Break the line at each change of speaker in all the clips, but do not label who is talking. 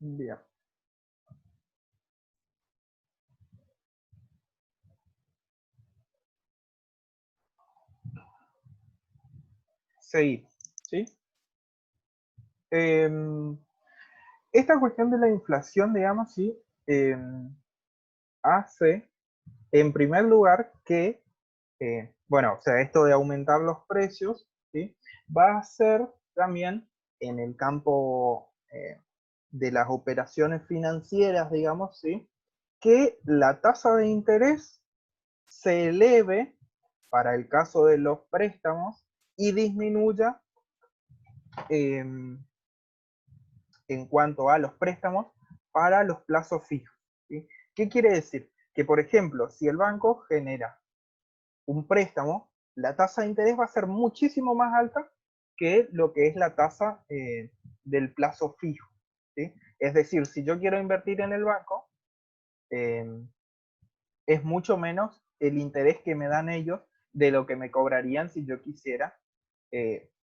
Bien. Seguimos, ¿sí? Em, Esta cuestión de la inflación, digamos, sí, hace, en primer lugar, que, bueno, o sea, esto de aumentar los precios, ¿sí? Va a ser también en el campo de las operaciones financieras, digamos, ¿sí? Que la tasa de interés se eleve para el caso de los préstamos y disminuya eh, en cuanto a los préstamos para los plazos fijos. ¿Sí? ¿Qué quiere decir? Que, por ejemplo, si el banco genera un préstamo, la tasa de interés va a ser muchísimo más alta que lo que es la tasa del plazo fijo. ¿Sí? Es decir, si yo quiero invertir en el banco, eh, es mucho menos el interés que me dan ellos de lo que me cobrarían si yo quisiera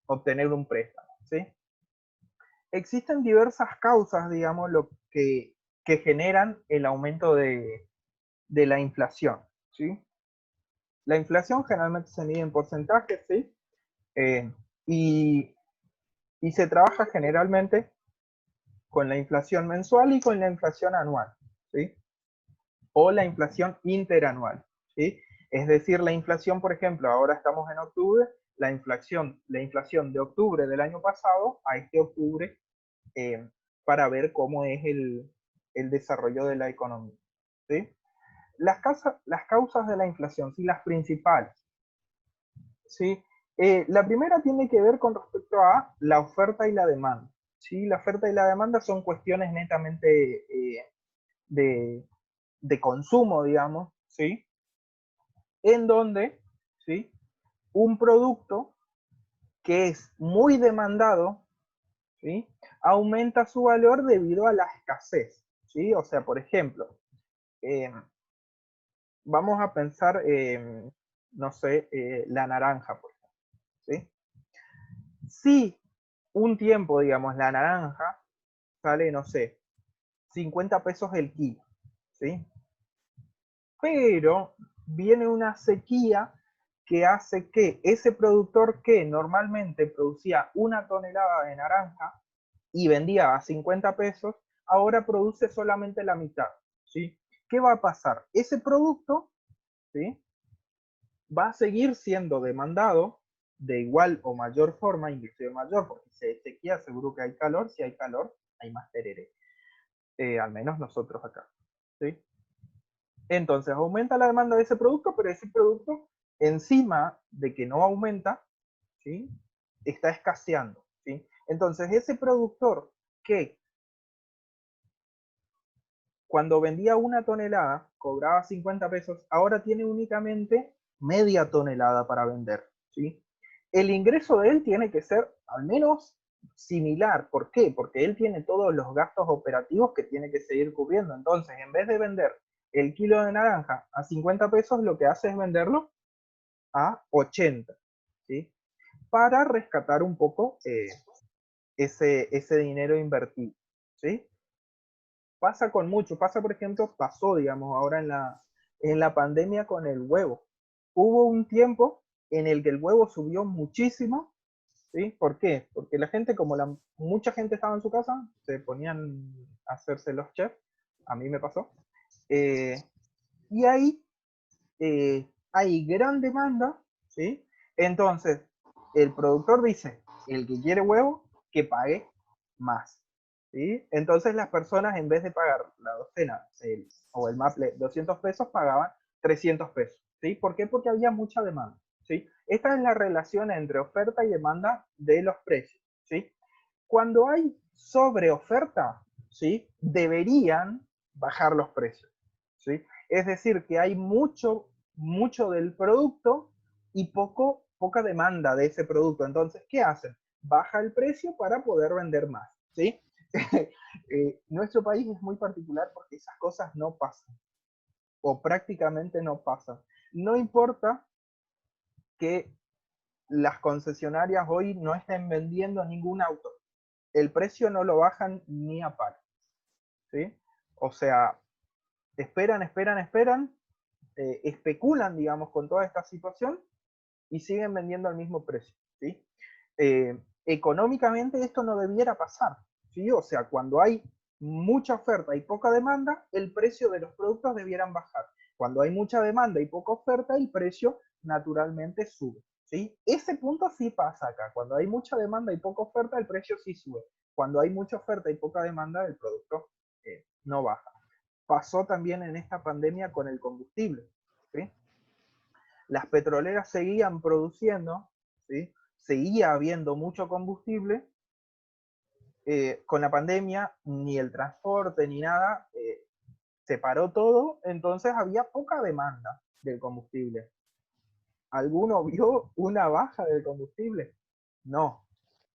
obtener un préstamo. ¿Sí? Existen diversas causas, digamos, que generan el aumento de la inflación. ¿Sí? La inflación generalmente se mide en porcentajes, ¿sí? Eh, y, y se trabaja generalmente con la inflación mensual y con la inflación anual, ¿sí? O la inflación interanual, ¿sí? Es decir, la inflación, por ejemplo, ahora estamos en octubre, la inflación de octubre del año pasado a este octubre eh, para ver cómo es el desarrollo de la economía, ¿sí? Las causas de la inflación, sí, las principales, ¿sí? La primera tiene que ver con respecto a la oferta y la demanda, ¿sí? La oferta y la demanda son cuestiones netamente de, de consumo, digamos, ¿sí? En donde, ¿sí? Un producto que es muy demandado, ¿sí? Aumenta su valor debido a la escasez, ¿sí? O sea, por ejemplo, eh, vamos a pensar, no sé, la naranja, por ejemplo, ¿sí? Si un tiempo, digamos, la naranja sale, no sé, 50 pesos el kilo, ¿sí? Pero viene una sequía que hace que ese productor que normalmente producía una tonelada de naranja y vendía a 50 pesos, ahora produce solamente la mitad, ¿sí? ¿Qué va a pasar? Ese producto, ¿sí? Va a seguir siendo demandado de igual o mayor forma, inclusive mayor, porque si hay sequía seguro que hay calor, si hay calor hay más tereré, al menos nosotros acá, ¿sí? Entonces aumenta la demanda de ese producto, pero ese producto encima de que no aumenta, ¿sí? Está escaseando, ¿sí? Entonces ese productor que cuando vendía una tonelada cobraba 50 pesos, ahora tiene únicamente media tonelada para vender, ¿sí? El ingreso de él tiene que ser al menos similar. ¿Por qué? Porque él tiene todos los gastos operativos que tiene que seguir cubriendo. Entonces, en vez de vender el kilo de naranja a 50 pesos, lo que hace es venderlo a 80, ¿sí? Para rescatar un poco ese dinero invertido, ¿sí? Pasa con mucho, pasa por ejemplo, pasó, digamos, ahora en la pandemia con el huevo. Hubo un tiempo en el que el huevo subió muchísimo, ¿sí? ¿Por qué? Porque la gente, como mucha gente estaba en su casa, se ponían a hacerse los chefs, a mí me pasó, eh, y ahí hay gran demanda, ¿sí? Entonces, el productor dice, el que quiere huevo, que pague más, ¿sí? Entonces las personas en vez de pagar la docena o el maple 200 pesos, pagaban 300 pesos, ¿sí? ¿Por qué? Porque había mucha demanda, ¿sí? Esta es la relación entre oferta y demanda de los precios, ¿sí? Cuando hay sobreoferta, ¿sí? Deberían bajar los precios, ¿sí? Es decir, que hay mucho del producto y poca demanda de ese producto. Entonces, ¿qué hacen? Baja el precio para poder vender más, ¿sí? Nuestro país es muy particular porque esas cosas no pasan, o prácticamente no pasan. No importa que las concesionarias hoy no estén vendiendo ningún auto, el precio no lo bajan ni a par. ¿sí? O sea, esperan, especulan, digamos, con toda esta situación y siguen vendiendo al mismo precio, ¿sí? Económicamente esto no debiera pasar, ¿sí? O sea, cuando hay mucha oferta y poca demanda, el precio de los productos debieran bajar. Cuando hay mucha demanda y poca oferta, el precio naturalmente sube, ¿sí? Ese punto sí pasa acá. Cuando hay mucha demanda y poca oferta, el precio sí sube. Cuando hay mucha oferta y poca demanda, el producto no baja. Pasó también en esta pandemia con el combustible, ¿sí? Las petroleras seguían produciendo, ¿sí? Seguía habiendo mucho combustible. Con la pandemia, ni el transporte ni nada, se paró todo, entonces había poca demanda del combustible. ¿Alguno vio una baja del combustible? No,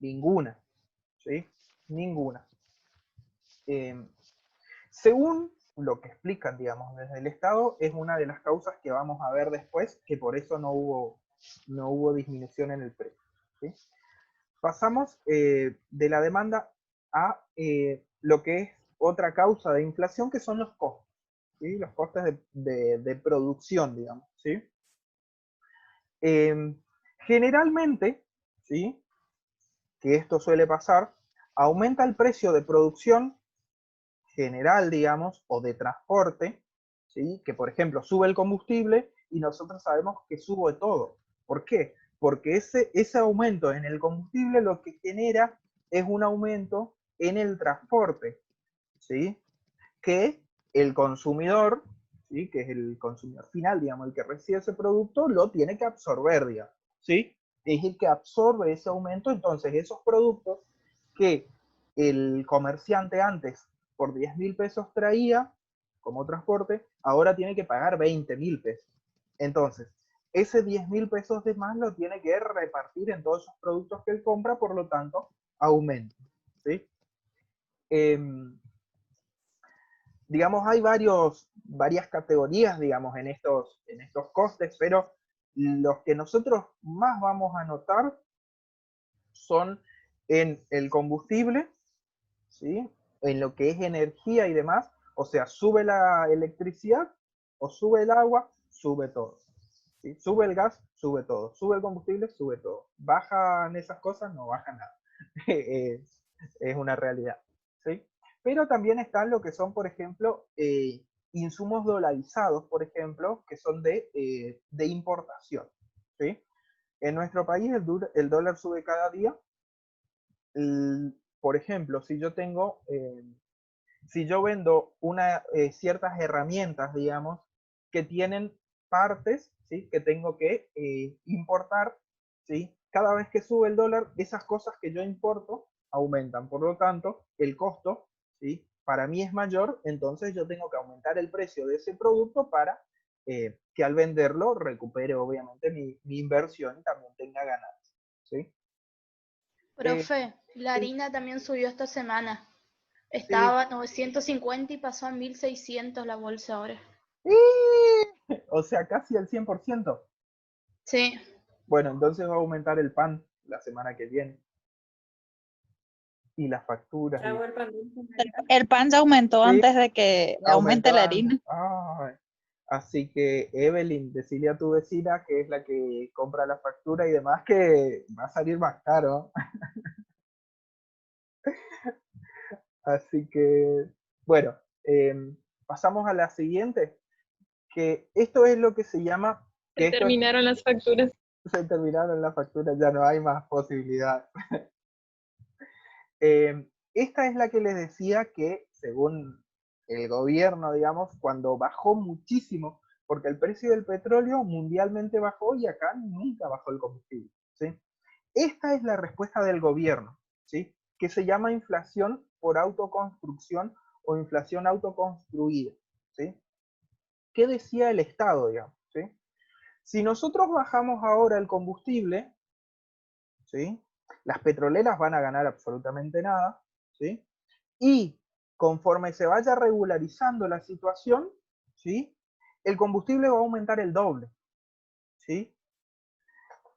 ninguna, ¿sí? Ninguna. Eh, Según lo que explican, digamos, desde el Estado, es una de las causas que vamos a ver después, que por eso no hubo disminución en el precio, ¿sí? Pasamos de la demanda a lo que es otra causa de inflación, que son los costos, ¿sí? Los costes de producción, digamos, ¿sí? Eh, Generalmente, ¿sí? Que esto suele pasar, aumenta el precio de producción general, digamos, o de transporte, ¿sí? Que por ejemplo sube el combustible y nosotros sabemos que sube todo. ¿Por qué? Porque ese aumento en el combustible lo que genera es un aumento en el transporte, ¿sí? Que el consumidor, ¿sí? Que es el consumidor final, digamos, el que recibe ese producto, lo tiene que absorber, digamos, ¿sí? Es el que absorbe ese aumento, entonces esos productos que el comerciante antes por 10.000 pesos traía como transporte, ahora tiene que pagar 20.000 pesos. Entonces, ese 10.000 pesos de más lo tiene que repartir en todos esos productos que él compra, por lo tanto, aumenta, ¿sí? Eh, digamos, hay varias categorías, digamos, en estos costes, pero los que nosotros más vamos a notar son en el combustible, ¿sí? En lo que es energía y demás, o sea, sube la electricidad o sube el agua, sube todo. ¿Sí? Sube el gas, sube todo. Sube el combustible, sube todo. Bajan esas cosas, no baja nada. Es una realidad, ¿sí? Pero también están lo que son, por ejemplo, insumos dolarizados, por ejemplo, que son de importación, ¿sí? En nuestro país el dólar sube cada día. Por ejemplo, si yo vendo ciertas herramientas, digamos, que tienen partes, ¿sí? Que tengo que importar, ¿sí? Cada vez que sube el dólar, esas cosas que yo importo aumentan. Por lo tanto, el costo, ¿sí? Para mí es mayor, entonces yo tengo que aumentar el precio de ese producto para que al venderlo recupere obviamente mi inversión y también tenga ganancias, ¿sí? Eh,
Profe, la
sí,
harina también subió esta semana.
sí.
Estaba a 950 y pasó a 1.600 la bolsa ahora.
O sea, casi el 100%.
Sí,
Bueno, entonces va a aumentar el pan la semana que viene. Y las facturas. Y...
El pan ya aumentó
Sí,
antes de que aumente
aumentó
la
antes.
harina.
Ay. Así que, Evelyn, decirle a tu vecina, que es la que compra la factura y demás, que va a salir más caro. Así que, bueno, pasamos a la siguiente, que esto es lo que se llama, que
Se
esto es,
terminaron las facturas.
se terminaron las facturas, ya no hay más posibilidad. Esta es la que les decía que, según el gobierno, digamos, cuando bajó muchísimo, porque el precio del petróleo mundialmente bajó y acá nunca bajó el combustible, ¿sí? Esta es la respuesta del gobierno, ¿sí? Que se llama inflación por autoconstrucción o inflación autoconstruida, ¿sí? ¿Qué decía el Estado, digamos, ¿sí? Si nosotros bajamos ahora el combustible, ¿sí? Las petroleras van a ganar absolutamente nada, ¿sí? Y conforme se vaya regularizando la situación, ¿sí? El combustible va a aumentar el doble, ¿sí?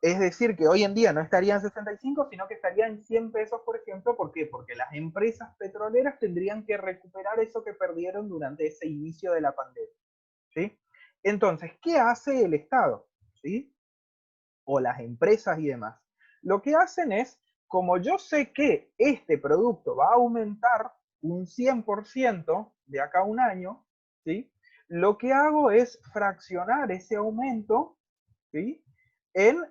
Es decir, que hoy en día no estaría en 65, sino que estaría en 100 pesos, por ejemplo. ¿Por qué? Porque las empresas petroleras tendrían que recuperar eso que perdieron durante ese inicio de la pandemia. ¿Sí? Entonces, ¿qué hace el Estado? ¿Sí? O las empresas y demás. Lo que hacen es, como yo sé que este producto va a aumentar un 100% de acá a un año, ¿sí? Lo que hago es fraccionar ese aumento, ¿sí? En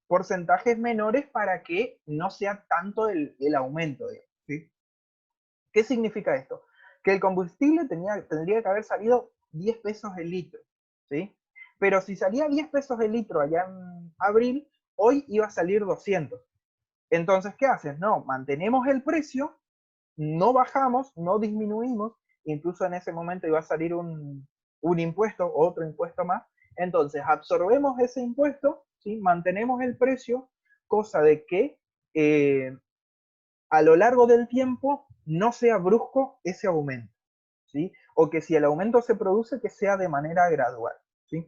porcentajes menores para que no sea tanto el aumento, ¿sí? ¿Qué significa esto? Que el combustible tendría que haber salido 10 pesos el litro, ¿sí? Pero si salía 10 pesos el litro allá en abril, hoy iba a salir 200. Entonces, ¿qué haces? No, mantenemos el precio, no bajamos, no disminuimos, incluso en ese momento iba a salir un impuesto, otro impuesto más. Entonces, absorbemos ese impuesto, ¿sí? Mantenemos el precio, cosa de que a lo largo del tiempo no sea brusco ese aumento, ¿sí? O que si el aumento se produce, que sea de manera gradual, ¿sí?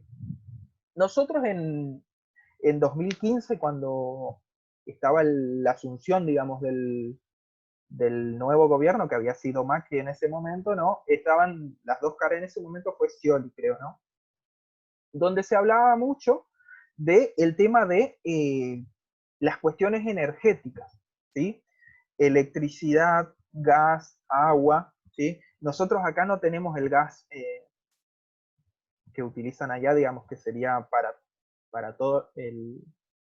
Nosotros en 2015, cuando estaba la asunción, digamos, del nuevo gobierno, que había sido Macri en ese momento, ¿no? Estaban las dos caras en ese momento, fue Scioli, creo, ¿no? Donde se hablaba mucho del tema de las cuestiones energéticas, ¿sí? Electricidad, gas, agua, ¿sí? Nosotros acá no tenemos el gas que utilizan allá, digamos que sería para todo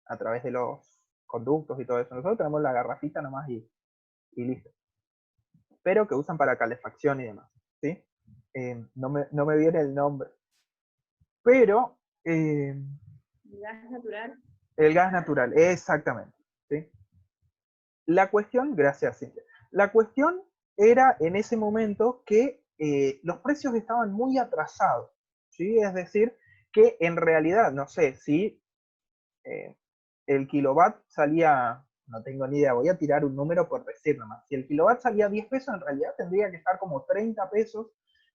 a través de los conductos y todo eso. Nosotros tenemos la garrafita nomás y listo. Pero que usan para calefacción y demás, ¿sí? No me viene el nombre. Pero
¿El gas natural?
el gas natural, exactamente, ¿sí? La cuestión, gracias, Cintia. La cuestión era en ese momento que los precios estaban muy atrasados, ¿sí? Es decir, que en realidad, no sé, si el kilowatt salía, no tengo ni idea, voy a tirar un número por decir nomás, si el kilowatt salía 10 pesos, en realidad tendría que estar como 30 pesos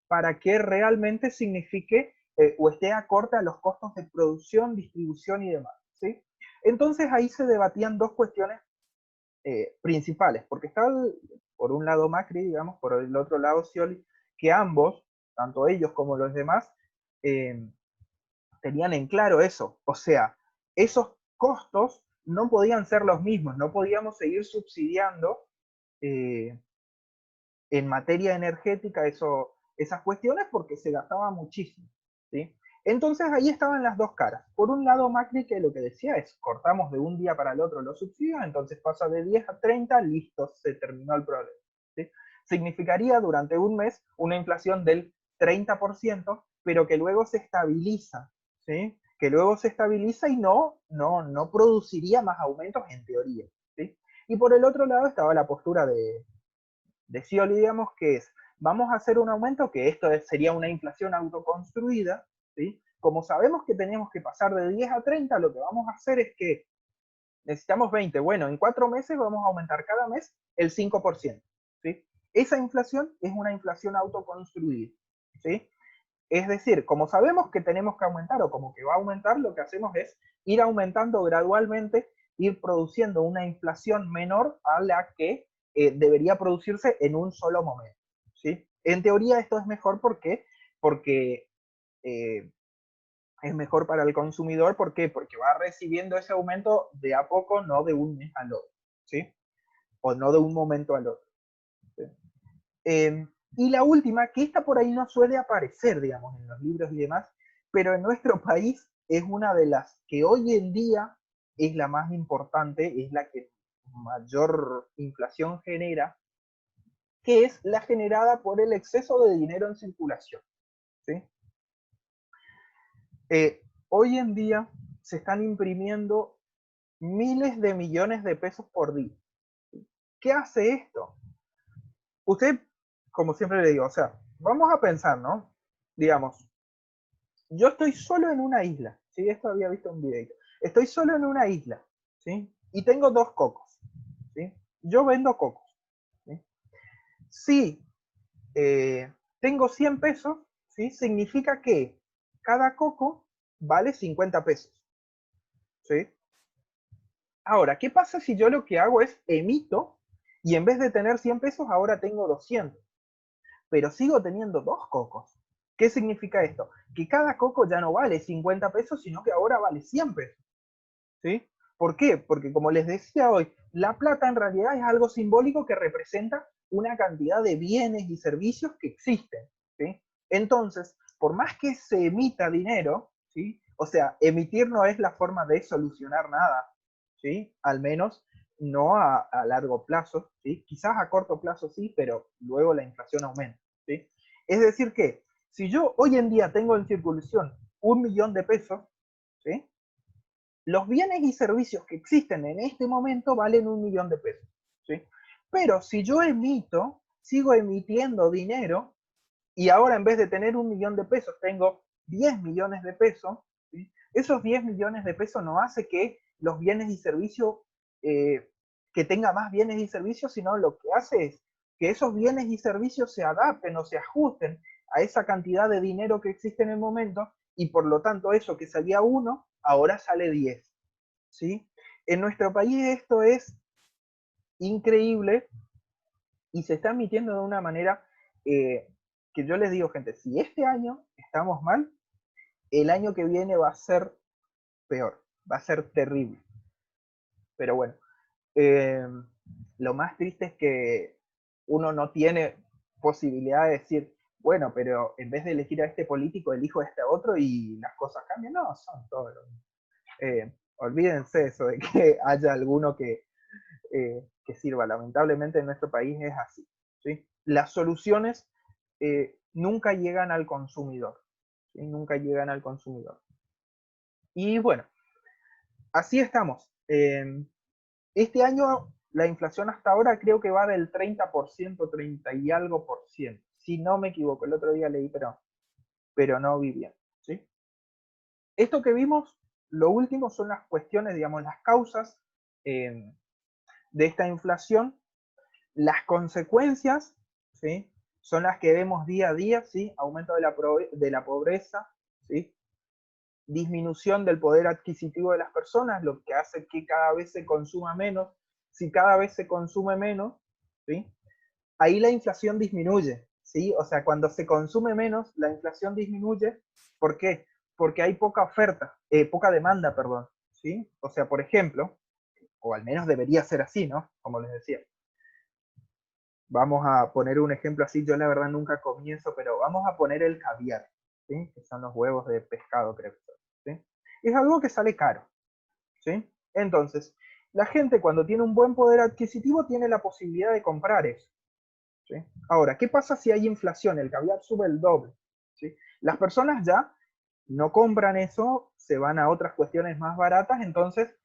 para que realmente signifique o esté acorde a los costos de producción, distribución y demás, ¿sí? Entonces ahí se debatían dos cuestiones principales, porque estaba por un lado Macri, digamos, por el otro lado Scioli, que ambos, tanto ellos como los demás, eh, tenían en claro eso, o sea, esos costos no podían ser los mismos, no podíamos seguir subsidiando eh, en materia energética esas cuestiones porque se gastaba muchísimo, ¿sí? Entonces ahí estaban las dos caras. Por un lado Macri, que lo que decía es, cortamos de un día para el otro los subsidios, entonces pasa de 10 a 30, listo, se terminó el problema, ¿sí? Significaría durante un mes una inflación del 30%, pero que luego se estabiliza, ¿sí? Que luego se estabiliza y no produciría más aumentos en teoría, ¿sí? Y por el otro lado estaba la postura de Scioli, digamos, que es, vamos a hacer un aumento, que esto sería una inflación autoconstruida, ¿sí? Como sabemos que tenemos que pasar de 10 a 30, lo que vamos a hacer es que necesitamos 20, bueno, en 4 meses vamos a aumentar cada mes el 5%, ¿sí? Esa inflación es una inflación autoconstruida, ¿sí? Es decir, como sabemos que tenemos que aumentar o como que va a aumentar, lo que hacemos es ir aumentando gradualmente, ir produciendo una inflación menor a la que debería producirse en un solo momento, ¿sí? En teoría esto es mejor porque es mejor para el consumidor. ¿Por qué? Porque va recibiendo ese aumento de a poco, no de un mes al otro, ¿sí? O no de un momento al otro, ¿sí? Y la última, que esta por ahí no suele aparecer, digamos, en los libros y demás, pero en nuestro país es una de las que hoy en día es la más importante, es la que mayor inflación genera, que es la generada por el exceso de dinero en circulación, ¿sí? Hoy en día se están imprimiendo miles de millones de pesos por día. ¿Qué hace esto? Usted, como siempre le digo, o sea, vamos a pensar, ¿no? Digamos, yo estoy solo en una isla, ¿sí? Esto había visto un video. Estoy solo en una isla, ¿sí? Y tengo 2 cocos, ¿sí? Yo vendo cocos, ¿sí? Si tengo 100 pesos, ¿sí? Significa que cada coco vale 50 pesos, ¿sí? Ahora, ¿qué pasa si yo lo que hago es emito y en vez de tener 100 pesos ahora tengo 200? Pero sigo teniendo 2 cocos. ¿Qué significa esto? Que cada coco ya no vale 50 pesos, sino que ahora vale 100 pesos. ¿Sí? ¿Por qué? Porque como les decía hoy, la plata en realidad es algo simbólico que representa una cantidad de bienes y servicios que existen. ¿Sí? Entonces, por más que se emita dinero, ¿sí? O sea, emitir no es la forma de solucionar nada, ¿sí? Al menos no a largo plazo, ¿sí? Quizás a corto plazo sí, pero luego la inflación aumenta, ¿sí? Es decir que, si yo hoy en día tengo en circulación 1.000.000 de pesos, ¿sí? Los bienes y servicios que existen en este momento valen 1.000.000 de pesos, ¿sí? Pero si yo emito, sigo emitiendo dinero, y ahora en vez de tener 1.000.000 de pesos, tengo 10 millones de pesos, ¿sí? Esos 10 millones de pesos no hace que los bienes y servicios, que tenga más bienes y servicios, sino lo que hace es que esos bienes y servicios se adapten o se ajusten a esa cantidad de dinero que existe en el momento, y por lo tanto eso que salía 1, ahora sale 10. ¿Sí? En nuestro país esto es increíble y se está emitiendo de una manera que yo les digo, gente, si este año estamos mal, el año que viene va a ser peor, va a ser terrible. Pero bueno, eh, lo más triste es que uno no tiene posibilidad de decir, bueno, pero en vez de elegir a este político, elijo a este otro y las cosas cambian. No, son todos los... olvídense eso de que haya alguno que sirva. Lamentablemente en nuestro país es así, ¿sí? Las soluciones nunca llegan al consumidor, ¿sí? Nunca llegan al consumidor. Y bueno, así estamos. Este año la inflación hasta ahora creo que va del 30%, 30 y algo por ciento. Si no me equivoco, el otro día leí, pero no vi bien, ¿sí? Esto que vimos, lo último son las cuestiones, digamos, las causas de esta inflación. Las consecuencias, ¿sí? Son las que vemos día a día, ¿sí? Aumento de la pobreza, ¿sí? Disminución del poder adquisitivo de las personas, lo que hace que cada vez se consuma menos. Si cada vez se consume menos, ¿sí? Ahí la inflación disminuye, ¿sí? O sea, cuando se consume menos, la inflación disminuye. ¿Por qué? Porque hay poca oferta, poca demanda, perdón, ¿sí? O sea, por ejemplo, o al menos debería ser así, ¿no? Como les decía. Vamos a poner un ejemplo así, yo la verdad nunca comí eso, pero vamos a poner el caviar, ¿sí? Que son los huevos de pescado, creo que son, ¿sí? Es algo que sale caro, ¿sí? Entonces, la gente cuando tiene un buen poder adquisitivo tiene la posibilidad de comprar eso, ¿sí? Ahora, ¿qué pasa si hay inflación? El caviar sube el doble, ¿sí? Las personas ya no compran eso, se van a otras cuestiones más baratas, entonces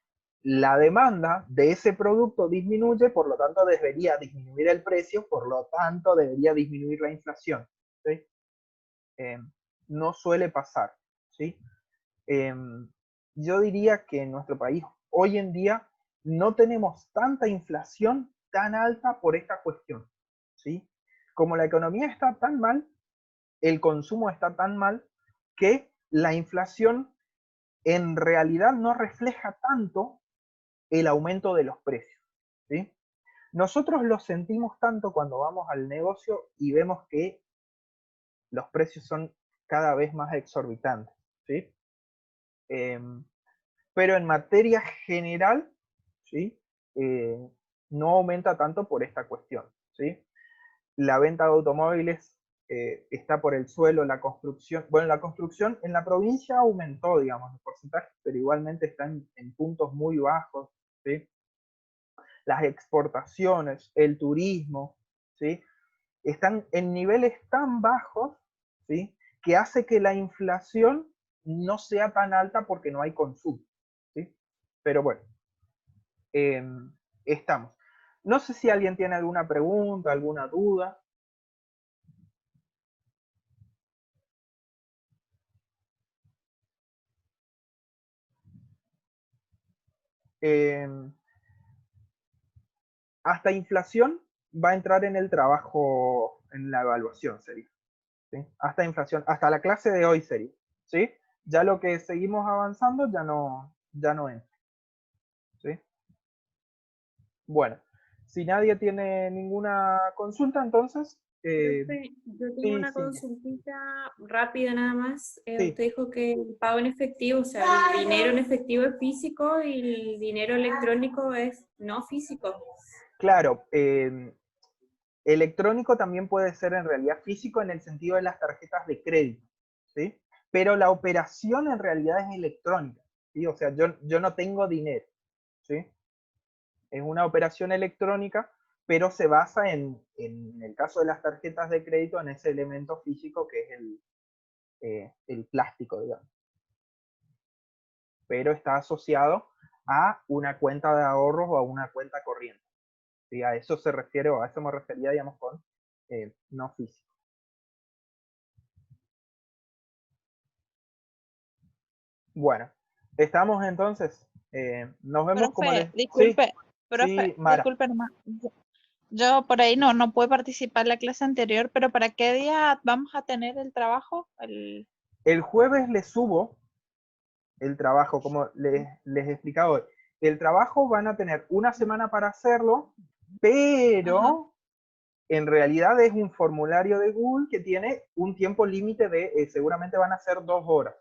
la demanda de ese producto disminuye, por lo tanto debería disminuir el precio, por lo tanto debería disminuir la inflación, ¿sí? Eh, no suele pasar, ¿sí? Eh, yo diría que en nuestro país hoy en día no tenemos tanta inflación tan alta por esta cuestión, ¿sí? Como la economía está tan mal, el consumo está tan mal, que la inflación en realidad no refleja tanto el aumento de los precios, ¿sí? Nosotros lo sentimos tanto cuando vamos al negocio y vemos que los precios son cada vez más exorbitantes, ¿sí? Eh, pero en materia general, ¿sí? Eh, no aumenta tanto por esta cuestión, ¿sí? La venta de automóviles está por el suelo, la construcción, bueno, la construcción en la provincia aumentó, digamos, el porcentaje, pero igualmente está en puntos muy bajos, ¿sí? Las exportaciones, el turismo, ¿sí? Están en niveles tan bajos, ¿sí? Que hace que la inflación no sea tan alta porque no hay consumo, ¿sí? Pero bueno, eh, estamos. No sé si alguien tiene alguna pregunta, alguna duda. Eh, hasta inflación va a entrar en el trabajo, en la evaluación, sería, ¿sí? Hasta inflación, hasta la clase de hoy sería, ¿sí? Ya lo que seguimos avanzando ya no entra. Bueno, si nadie tiene ninguna consulta, entonces,
Profe, yo tengo
sí,
una
Silvia.
consultita rápida nada más.
Sí.
Usted dijo que el pago en efectivo, o sea, el dinero en efectivo es físico y el dinero electrónico es no físico.
Claro, electrónico también puede ser en realidad físico en el sentido de las tarjetas de crédito, ¿sí? Pero la operación en realidad es electrónica, ¿sí? O sea, yo no tengo dinero, ¿sí? Es una operación electrónica, pero se basa en el caso de las tarjetas de crédito en ese elemento físico que es el plástico, digamos. Pero está asociado a una cuenta de ahorros o a una cuenta corriente. ¿Sí? A eso se refiere, o a eso me refería, digamos, con no físico. Bueno, estamos entonces. Nos vemos como
Profe,
les...
disculpe,
Sí,
profe,
sí, Mara.
disculpe nomás. Yo por ahí no pude participar en la clase anterior, pero ¿para qué día vamos a tener el trabajo?
El jueves les subo el trabajo, como les he explicado hoy. El trabajo van a tener una semana para hacerlo, pero
Ajá.
en realidad es un formulario de Google que tiene un tiempo límite de seguramente van a ser 2 horas.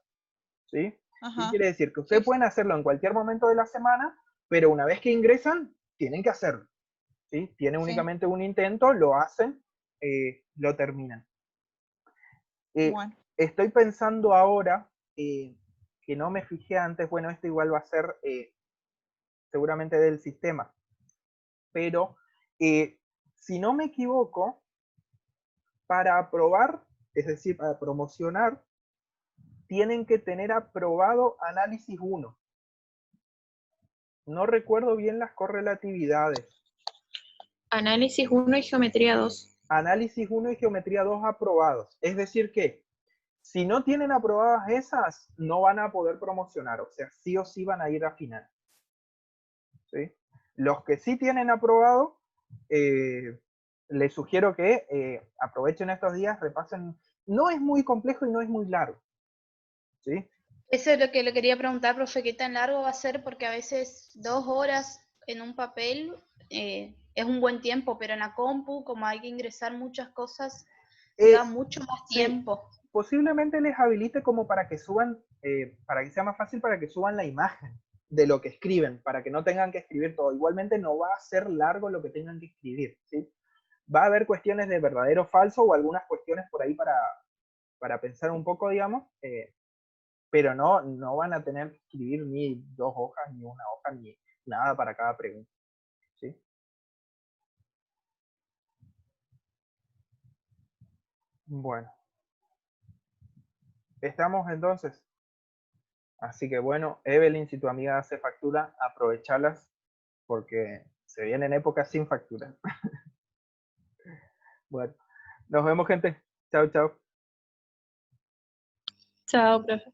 ¿Sí? ¿Qué
Ajá.
quiere decir? Que
Sí,
ustedes
sí.
pueden hacerlo en cualquier momento de la semana, pero una vez que ingresan, tienen que hacerlo. ¿Sí? Tienen
Sí.
únicamente un intento, lo hacen, lo terminan.
Bueno.
Estoy pensando ahora, que no me fijé antes, bueno, esto igual va a ser seguramente del sistema, pero si no me equivoco, para aprobar, es decir, para promocionar, tienen que tener aprobado análisis 1. No recuerdo bien las correlatividades.
Análisis 1 y geometría 2.
Análisis 1 y geometría 2 aprobados. Es decir que, si no tienen aprobadas esas, no van a poder promocionar. O sea, sí o sí van a ir a final. ¿Sí? Los que sí tienen aprobado, les sugiero que aprovechen estos días, repasen. No es muy complejo y no es muy largo. ¿Sí?
Eso es lo que le quería preguntar, profe, ¿qué tan largo va a ser? Porque a veces 2 horas en un papel es un buen tiempo, pero en la compu, como hay que ingresar muchas cosas, lleva mucho más
Sí,
tiempo.
posiblemente les habilite como para que suban, para que sea más fácil para que suban la imagen de lo que escriben, para que no tengan que escribir todo. Igualmente no va a ser largo lo que tengan que escribir, ¿sí? Va a haber cuestiones de verdadero o falso o algunas cuestiones por ahí para pensar un poco, digamos, pero no van a tener que escribir ni 2 hojas, ni una hoja, ni nada para cada pregunta, ¿sí? Bueno, estamos entonces. Así que bueno, Evelyn, si tu amiga hace factura, aprovechalas porque se vienen épocas sin factura. Bueno, nos vemos, gente. Chao, chao.
Chao, profe.